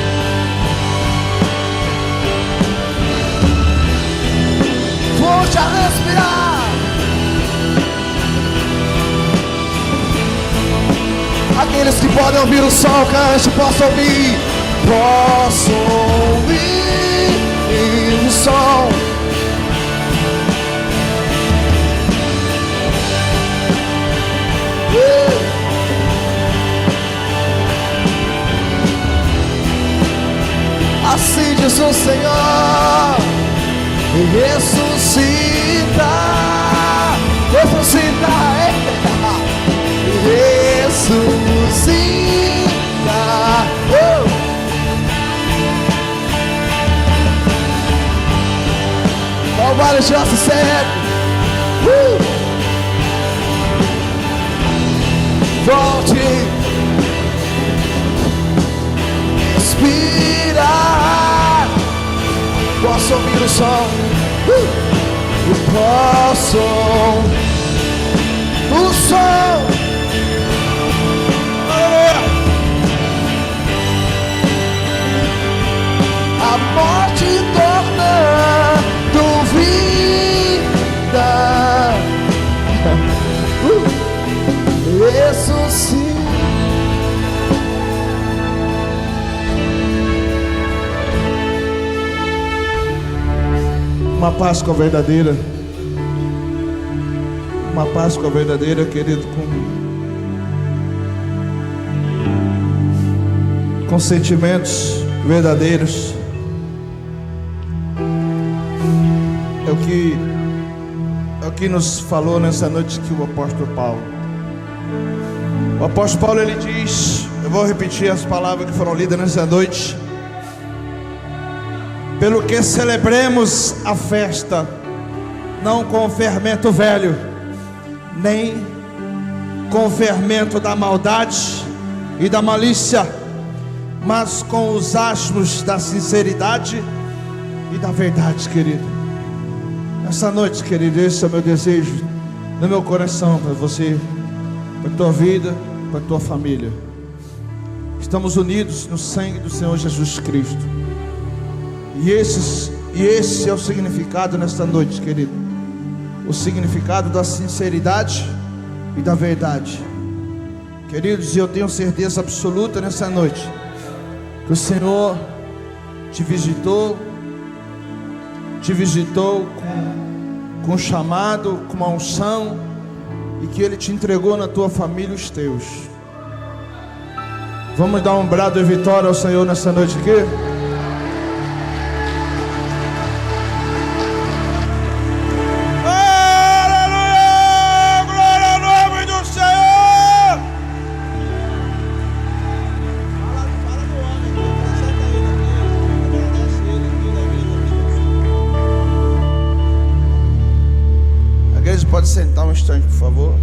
volte a respirar. Aqueles que podem ouvir o som, cante, posso ouvir. Posso ouvir o som. Assim diz o Senhor: ressuscita, ressuscita, ressuscita. Ó vale de ossos secos, volte, respira. Posso ouvir o som, posso o som. A morte tornando vida, ressuscita. Uma Páscoa verdadeira. Uma Páscoa verdadeira, querido, com sentimentos verdadeiros. É o que nos falou nessa noite aqui o apóstolo Paulo. O apóstolo Paulo, ele diz, eu vou repetir as palavras que foram lidas nessa noite: pelo que celebremos a festa, não com o fermento velho, nem com o fermento da maldade e da malícia, mas com os asmos da sinceridade e da verdade, querido. Essa noite, querido, esse é o meu desejo no meu coração para você, para a tua vida, para a tua família. Estamos unidos no sangue do Senhor Jesus Cristo. E esse é o significado nesta noite, querido. o significado da sinceridade e da verdade. Queridos, eu tenho certeza absoluta nessa noite que o Senhor te visitou com um chamado, com uma unção, e que Ele te entregou na tua família os teus. Vamos dar um brado de vitória ao Senhor nessa noite aqui? Aleluia! Glória ao nome do Senhor! Fala do homem, senta ele aqui, agradece ele aqui da igreja. A igreja pode sentar um instante, por favor.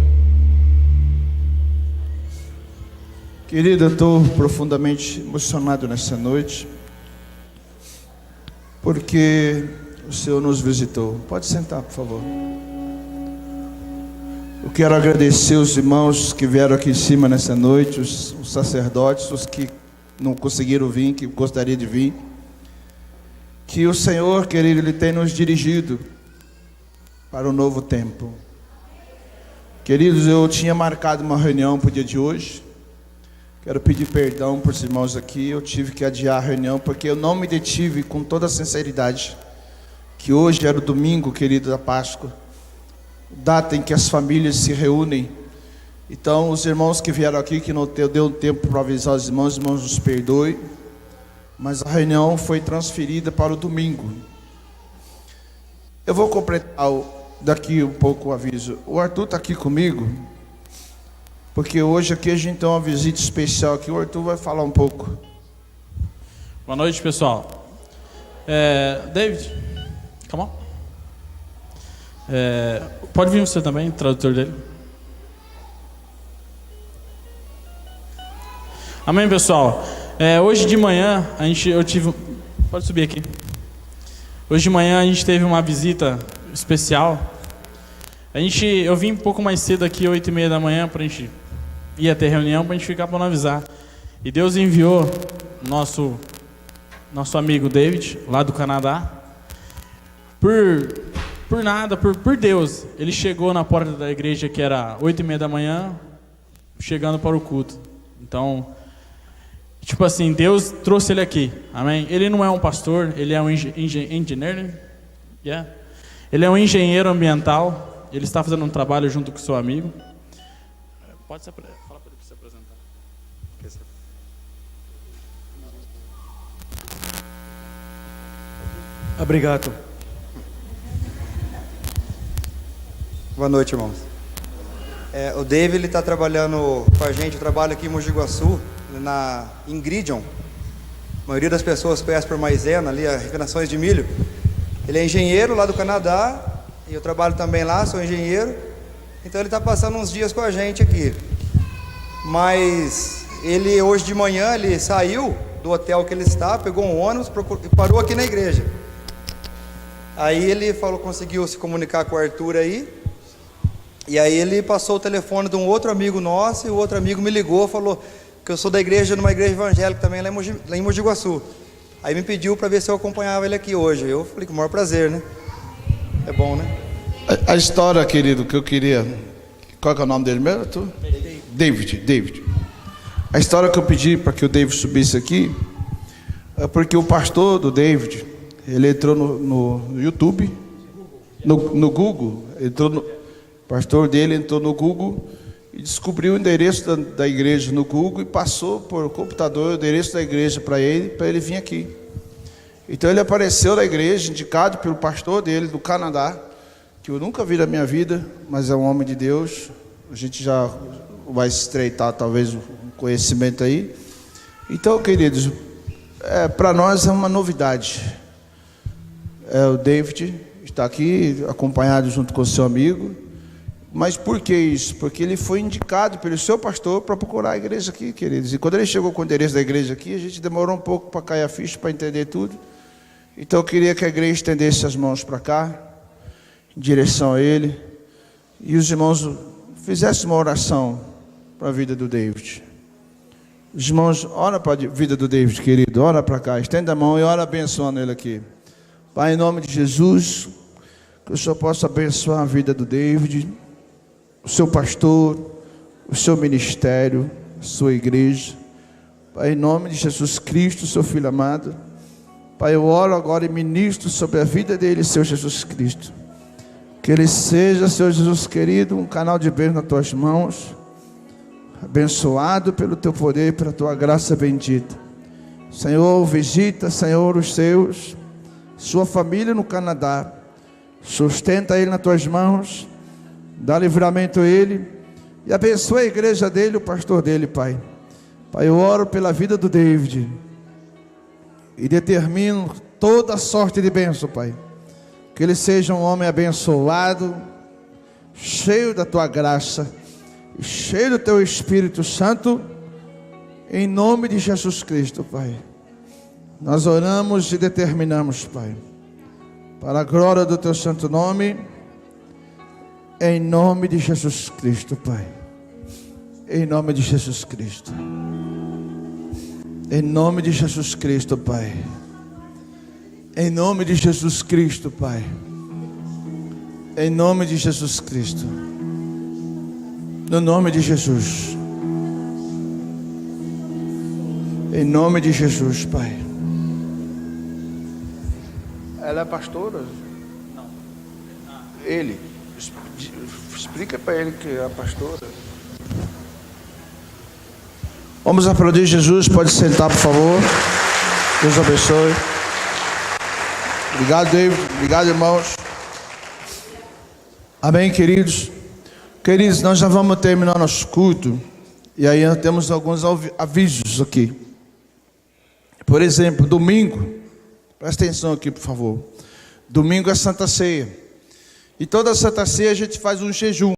Querido, eu estou profundamente emocionado nessa noite, porque o Senhor nos visitou. Pode sentar, por favor. Eu quero agradecer os irmãos que vieram aqui em cima nessa noite, os sacerdotes, os que não conseguiram vir, que gostariam de vir. Que o Senhor, querido, Ele tem nos dirigido para um novo tempo. Queridos, eu tinha marcado uma reunião para o dia de hoje. Quero pedir perdão para os irmãos aqui. Eu tive que adiar a reunião porque eu não me detive com toda a sinceridade. Que hoje era o domingo, querido, da Páscoa, data em que as famílias se reúnem. Então, os irmãos que vieram aqui, que não deu tempo para avisar os irmãos nos perdoem. Mas a reunião foi transferida para o domingo. Eu vou completar daqui um pouco o aviso. O Arthur está aqui comigo, porque hoje aqui a gente tem uma visita especial aqui. O Arthur vai falar um pouco. Boa noite, pessoal. David, come on. Pode vir você também, tradutor dele. Amém, pessoal. Hoje de manhã pode subir aqui. Hoje de manhã a gente teve uma visita especial. Eu vim um pouco mais cedo aqui, 8h30 da manhã, para a gente ia ter reunião, para a gente ficar para não avisar. E Deus enviou nosso amigo David, lá do Canadá. Por Deus, ele chegou na porta da igreja, que era 8h30 da manhã, chegando para o culto. Então, tipo assim, Deus trouxe ele aqui, amém? Ele não é um pastor, ele é um engineer, yeah. Ele é um engenheiro ambiental. Ele está fazendo um trabalho junto com seu amigo. Pode falar para ele se apresentar. Obrigado. Boa noite, irmãos. O David está trabalhando com a gente. Eu trabalho aqui em Mogi Guaçu, na Ingridion. A maioria das pessoas conhece por maisena, ali, as refinações de milho. Ele é engenheiro lá do Canadá, e eu trabalho também lá, sou engenheiro. Então ele está passando uns dias com a gente aqui. Mas ele, hoje de manhã, ele saiu do hotel que ele está, pegou um ônibus e parou aqui na igreja. Aí ele conseguiu se comunicar com o Arthur aí. E aí ele passou o telefone de um outro amigo nosso, e o outro amigo me ligou, falou que eu sou da igreja, numa igreja evangélica também lá em Mogi Guaçu. Aí me pediu para ver se eu acompanhava ele aqui hoje. Eu falei com o maior prazer, né? É bom, né? A história, querido, que eu queria... Qual que é o nome dele mesmo, Arthur? David. A história que eu pedi para que o David subisse aqui é porque o pastor do David, ele entrou no YouTube, no Google, o pastor dele entrou no Google e descobriu o endereço da igreja no Google e passou por computador o endereço da igreja para ele vir aqui. Então ele apareceu na igreja, indicado pelo pastor dele do Canadá, que eu nunca vi na minha vida, mas é um homem de Deus. A gente já vai estreitar talvez o conhecimento aí. Então, queridos, para nós é uma novidade. O David está aqui acompanhado junto com o seu amigo. Mas por que isso? Porque ele foi indicado pelo seu pastor para procurar a igreja aqui, queridos. E quando ele chegou com o endereço da igreja aqui, a gente demorou um pouco para cair a ficha, para entender tudo. Então eu queria que a igreja estendesse as mãos para cá, em direção a ele, e os irmãos fizessem uma oração para a vida do David. Os irmãos, ora para a vida do David, querido, ora para cá, estenda a mão e ora abençoando ele aqui. Pai, em nome de Jesus, Que o Senhor possa abençoar a vida do David, o seu pastor, o seu ministério, a sua igreja. Pai, em nome de Jesus Cristo, seu Filho amado. Pai, eu oro agora e ministro sobre a vida dele, Senhor Jesus Cristo. Que ele seja, Senhor Jesus querido, um canal de bênção nas tuas mãos, abençoado pelo teu poder e pela tua graça bendita. Senhor, visita, Senhor, os seus, sua família no Canadá. Sustenta ele nas tuas mãos, dá livramento a ele e abençoa a igreja dele, o pastor dele, Pai. Pai, eu oro pela vida do David e determino toda a sorte de bênção, Pai. Que ele seja um homem abençoado, cheio da tua graça, cheio do teu Espírito Santo, em nome de Jesus Cristo, Pai. Nós oramos e determinamos, Pai, para a glória do teu santo nome, em nome de Jesus Cristo, Pai. Em nome de Jesus Cristo. Em nome de Jesus Cristo, Pai. Em nome de Jesus Cristo, Pai. Em nome de Jesus Cristo. No nome de Jesus. Em nome de Jesus, Pai. Ela é pastora? Não. Ele. Explica para ele que é a pastora. Vamos aplaudir Jesus. Pode sentar, por favor. Deus abençoe. Obrigado, David. Obrigado, irmãos. Amém, queridos. Queridos, nós já vamos terminar nosso culto. E aí nós temos alguns avisos aqui. Por exemplo, domingo. Presta atenção aqui, por favor. Domingo é Santa Ceia. E toda Santa Ceia a gente faz um jejum.